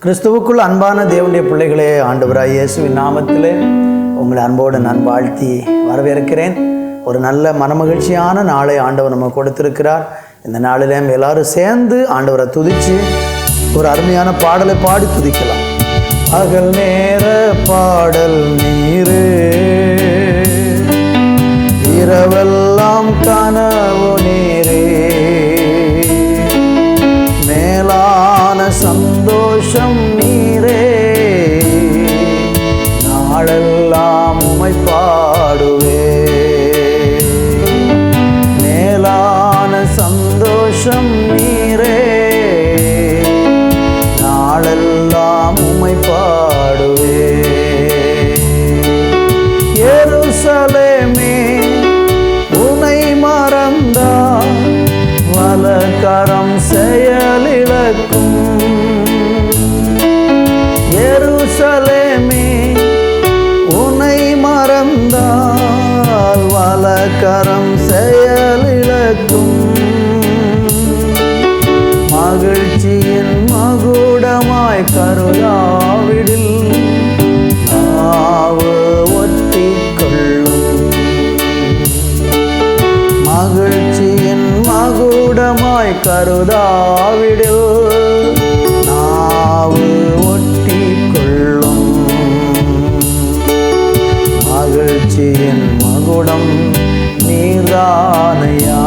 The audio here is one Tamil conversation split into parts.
கிறிஸ்துவுக்குள் அன்பான தேவனுடைய பிள்ளைகளே, ஆண்டவராய் இயேசுவின் நாமத்திலே உங்களை அன்போடு நான் வாழ்த்தி வரவேற்கிறேன். ஒரு நல்ல மனமகிழ்ச்சியான நாளை ஆண்டவர் நம்ம கொடுத்திருக்கிறார். இந்த நாளிலே எல்லாரும் சேர்ந்து ஆண்டவரை துதித்து ஒரு அருமையான பாடலை பாடி துதிக்கலாம். பகல் நேர பாடல் நீரே, இரவெல்லாம் கனவு நீரே, மேலான சந்தோஷம் நீரே, நாளெல்லாம் உம்மை பாடுவே, மேலான சந்தோஷம் நீரே, நாளெல்லாம் உம்மை பாடுவே. எருசலேமே உன்னை மறந்தால் வலக்கரம் செயலிழக்கும். எருசலேமே உன்னை மறந்தால் வலக்கரம் செயலிழக்கும். மகிழ்ச்சியின் மகுடமாய் கருதாவிடில் நாவு ஒட்டிக்கொள்ளும். மகிழ்ச்சியின் மகுடமாய் கருதாவிடில் நாவு ஒட்டிக்கொள்ளும். மகிழ்ச்சியின் மகுடம் நீர்தானையா,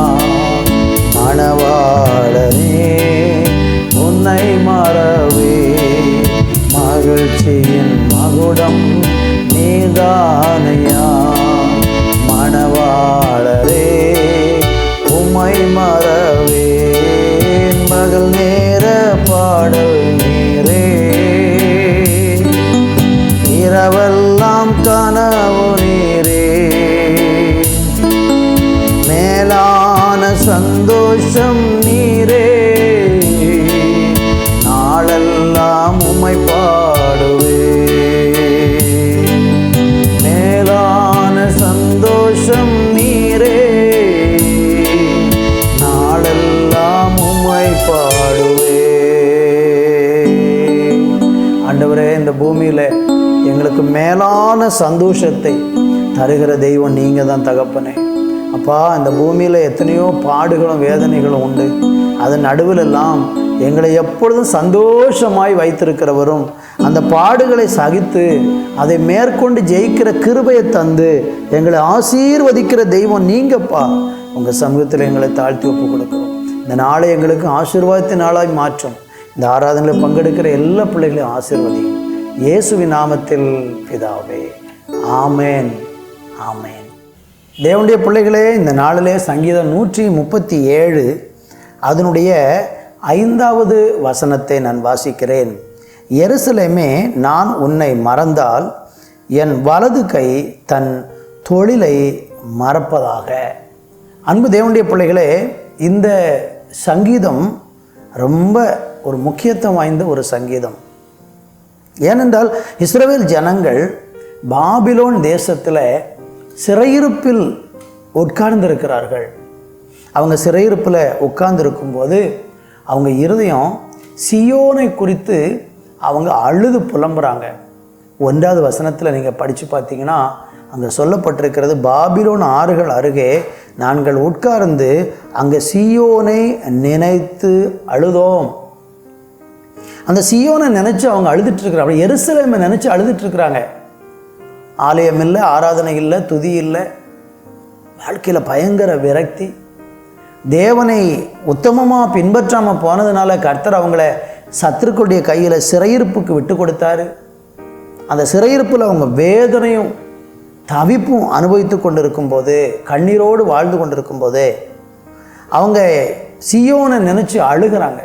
மணவாளனே உன்னை மறவே. மகிழ்ச்சியின் மகுடம் நீர்தானையா, மணவாளரே உம்மை மறவேன். பகல் நேர பாடல் நீரே, இரவெல்லாம் கனவு நீரே, மேலான சந்தோஷம் நீரே, நாளெல்லாம் உம்மை பாடுவே, மேலான சந்தோஷம் நீரே, நாளெல்லாம் உம்மை பாடுவே. ஆண்டவரே, இந்த பூமியில் எங்களுக்கு மேலான சந்தோஷத்தை தருகிற தெய்வம் நீங்கள் தான் தகப்பனே. அப்பா, இந்த பூமியில் எத்தனையோ பாடுகளும் வேதனைகளும் உண்டு. அதன் நடுவிலெல்லாம் எங்களை எப்பொழுதும் சந்தோஷமாய் வைத்திருக்கிறவரும், அந்த பாடுகளை சகித்து அதை மேற்கொண்டு ஜெயிக்கிற கிருபையை தந்து எங்களை ஆசீர்வதிக்கிற தெய்வம் நீங்கப்பா. உங்கள் சமூகத்தில் எங்களை தாழ்த்தி ஒப்பு கொடுக்கிறோம். இந்த நாளை எங்களுக்கு ஆசீர்வாதத்தின் நாளாய் மாற்றும். இந்த ஆராதனையில் பங்கெடுக்கிற எல்லா பிள்ளைகளையும் ஆசீர்வதியும் இயேசுவின் நாமத்தில் பிதாவே, ஆமேன், ஆமேன். தேவனுடைய பிள்ளைகளே, இந்த நாளிலே சங்கீதம் 137 அதனுடைய 5வது வசனத்தை நான் வாசிக்கிறேன். எருசலேமே, நான் உன்னை மறந்தால் என் வலது கை தன் தொழிலை மறப்பதாக. அன்பு தேவனுடைய பிள்ளைகளே, இந்த சங்கீதம் ரொம்ப ஒரு முக்கியத்துவம் வாய்ந்த ஒரு சங்கீதம். ஏனென்றால் இஸ்ரவேல் ஜனங்கள் பாபிலோன் தேசத்தில் சிறையிருப்பில் உட்கார்ந்திருக்கிறார்கள். அவங்க சிறையிருப்பில் உட்கார்ந்திருக்கும்போது அவங்க இருதயம் சியோனை குறித்து அவங்க அழுது புலம்புறாங்க. 1வது வசனத்தில் நீங்கள் படித்து பார்த்தீங்கன்னா அங்கே சொல்லப்பட்டிருக்கிறது, பாபிலோன் ஆறுகள் அருகே நாங்கள் உட்கார்ந்து அங்கே சியோனை நினைத்து அழுதோம். அந்த சியோனை நினச்சி அவங்க அழுதுட்டுருக்குறாங்க. எருசலேமை நினச்சி அழுதுட்டுருக்குறாங்க. ஆலயம் இல்லை, ஆராதனை இல்லை, துதி இல்லை, வாழ்க்கையில் பயங்கர விரக்தி. தேவனை உத்தமமாக பின்பற்றாமல் போனதுனால கர்த்தர் அவங்கள சத்துருக்களுடைய கையில் சிறையிருப்புக்கு விட்டு கொடுத்தாரு. அந்த சிறையிருப்பில் அவங்க வேதனையும் தவிப்பும் அனுபவித்து கொண்டிருக்கும் போது, கண்ணீரோடு வாழ்ந்து கொண்டிருக்கும் போது அவங்க சியோனை நினச்சி அழுகிறாங்க.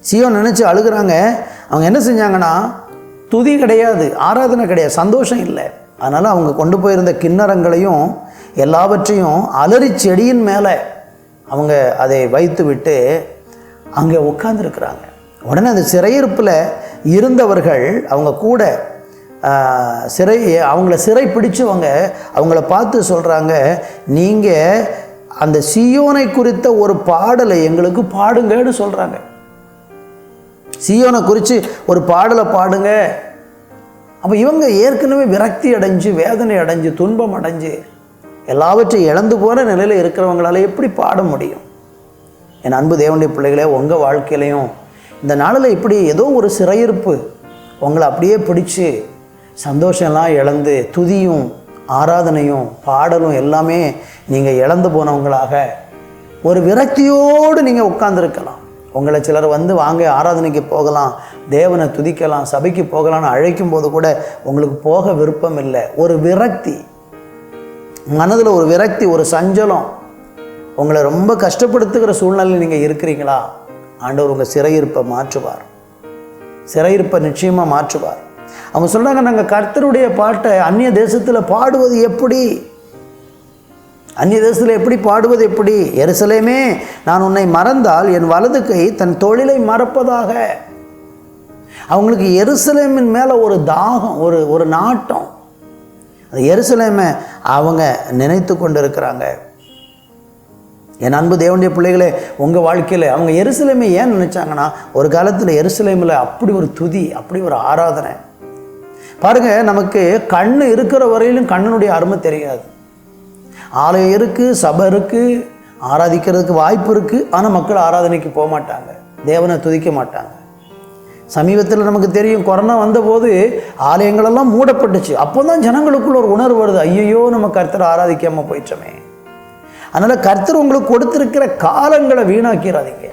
சியோன் நினச்சி அழுகிறாங்க. அவங்க என்ன செஞ்சாங்கன்னா, துதி கிடையாது, ஆராதனை கிடையாது, சந்தோஷம் இல்லை. அதனால் அவங்க கொண்டு போயிருந்த கிண்ணறங்களையும் எல்லாவற்றையும் அலறி செடியின் மேலே அவங்க அதை வைத்து விட்டு அங்கே உட்கார்ந்துருக்குறாங்க. உடனே அந்த சிறையிருப்பில் இருந்தவர்கள் அவங்க கூட அவங்கள சிறை பிடிச்சவங்க அவங்கள பார்த்து சொல்கிறாங்க, நீங்கள் அந்த சியோனை குறித்த ஒரு பாடலை எங்களுக்கு பாடுங்கன்னு சொல்கிறாங்க. சீயோனை குறித்து ஒரு பாடலை பாடுங்க. அப்போ இவங்க ஏற்கனவே விரக்தி அடைஞ்சு, வேதனை அடைஞ்சு, துன்பம் அடைஞ்சு, எல்லாவற்றையும் இழந்து போகிற நிலையில் இருக்கிறவங்களால எப்படி பாட முடியும்? என் அன்பு தேவனுடைய பிள்ளைகளே, உங்கள் வாழ்க்கையிலையும் இந்த நாளில் இப்படி ஏதோ ஒரு சிறையிருப்பு உங்களை அப்படியே பிடிச்சி சந்தோஷம்லாம் இழந்து, துதியும் ஆராதனையும் பாடலும் எல்லாமே நீங்கள் இழந்து போனவங்களாக ஒரு விரக்தியோடு நீங்கள் உட்கார்ந்துருக்கலாம். உங்களை சிலர் வந்து வாங்க ஆராதனைக்கு போகலாம், தேவனை துதிக்கலாம், சபைக்கு போகலான்னு அழைக்கும் போது கூட உங்களுக்கு போக விருப்பம் இல்லை. ஒரு விரக்தி, மனதில் ஒரு விரக்தி, ஒரு சஞ்சலம் உங்களை ரொம்ப கஷ்டப்படுத்துகிற சூழ்நிலையில் நீங்கள் இருக்கிறீங்களா? ஆண்டவர் உங்கள் சிறையிருப்பை மாற்றுவார். சிறையிருப்பை நிச்சயமாக மாற்றுவார். அவங்க சொல்கிறாங்க, நாங்கள் கர்த்தருடைய பாட்டை அந்நிய தேசத்தில் பாடுவது எப்படி? அந்நிய தேசத்தில் எப்படி பாடுவது எப்படி? எருசலேமே, நான் உன்னை மறந்தால் என் வலது கை தன் தொழிலை மறப்பதாக. அவங்களுக்கு எருசலேமின் மேலே ஒரு தாகம், ஒரு நாட்டம். அது எருசலேமை அவங்க நினைத்து கொண்டு இருக்கிறாங்க. என் அன்பு தேவனுடைய பிள்ளைகளே, உங்கள் வாழ்க்கையில் அவங்க எருசலேமை ஏன் நினச்சாங்கன்னா, ஒரு காலத்தில் எருசலேமில் அப்படி ஒரு துதி, அப்படி ஒரு ஆராதனை. பாருங்கள், நமக்கு கண் இருக்கிற வரையிலும் கண்ணனுடைய அருமை தெரியாது. ஆலயம் இருக்குது, சபை இருக்குது, ஆராதிக்கிறதுக்கு வாய்ப்பு இருக்குது. ஆனால் மக்கள் ஆராதனைக்கு போக மாட்டாங்க, தேவனை துதிக்க மாட்டாங்க. சமீபத்தில் நமக்கு தெரியும், கொரோனா வந்தபோது ஆலயங்களெல்லாம் மூடப்பட்டுச்சு. அப்போ தான் ஜனங்களுக்குள்ள ஒரு உணர்வு வருது, ஐயோ நம்ம கர்த்தரை ஆராதிக்காமல் போயிட்டோமே. அதனால் கர்த்தர் உங்களுக்கு கொடுத்துருக்கிற காலங்களை வீணாக்கிறாதீங்க,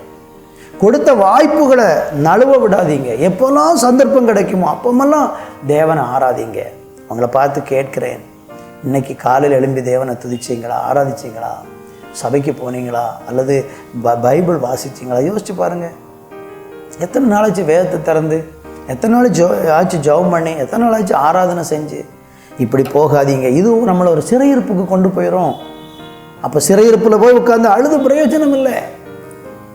கொடுத்த வாய்ப்புகளை நழுவ விடாதீங்க. எப்போல்லாம் சந்தர்ப்பம் கிடைக்குமோ அப்போமெல்லாம் தேவனை ஆராதிங்க. அவங்கள பார்த்து கேட்கிறேன், இன்னைக்கு காலையில் எழும்பி தேவனை துதிச்சிங்களா, ஆராதிச்சிங்களா, சபைக்கு போனீங்களா, அல்லது பைபிள் வாசிச்சிங்களா? யோசிச்சு பாருங்கள். எத்தனை நாளாச்சு வேதத்தை திறந்து, எத்தனை நாள் ஆச்சு ஜெபம் பண்ணி, எத்தனை நாள் ஆச்சு ஆராதனை செஞ்சு? இப்படி போகாதீங்க. இதுவும் நம்மளை ஒரு சிறையிருப்புக்கு கொண்டு போயிடும். அப்போ சிறையிருப்பில் போய் உட்காந்து அழுது பிரயோஜனம் இல்லை.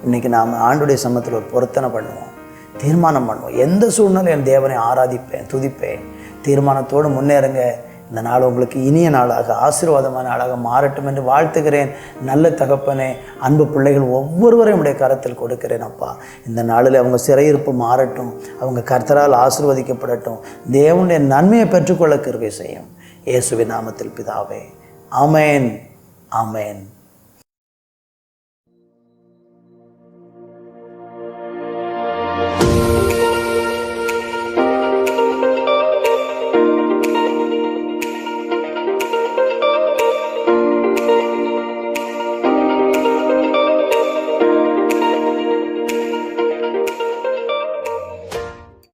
இன்றைக்கி நாம் ஆண்டுடைய சமத்தில் ஒரு பொருத்தனை பண்ணுவோம், தீர்மானம் பண்ணுவோம். எந்த சூழ்நிலை என் தேவனை ஆராதிப்பேன், துதிப்பேன். தீர்மானத்தோடு முன்னேறுங்க. இந்த நாள் உங்களுக்கு இனிய நாளாக, ஆசீர்வாதமான நாளாக மாறட்டும் என்று வாழ்த்துகிறேன். நல்ல தகப்பனே, அன்பு பிள்ளைகள் ஒவ்வொருவரையும் உடைய கரத்தில் கொடுக்கிறேன் அப்பா. இந்த நாளில் அவங்க சிறையிருப்பு மாறட்டும், அவங்க கர்த்தரால் ஆசீர்வதிக்கப்படட்டும், தேவனுடைய நன்மையை பெற்றுக்கொள்ள கிருபை செய்யும். இயேசுவின் நாமத்தில் பிதாவே, ஆமென், ஆமென்.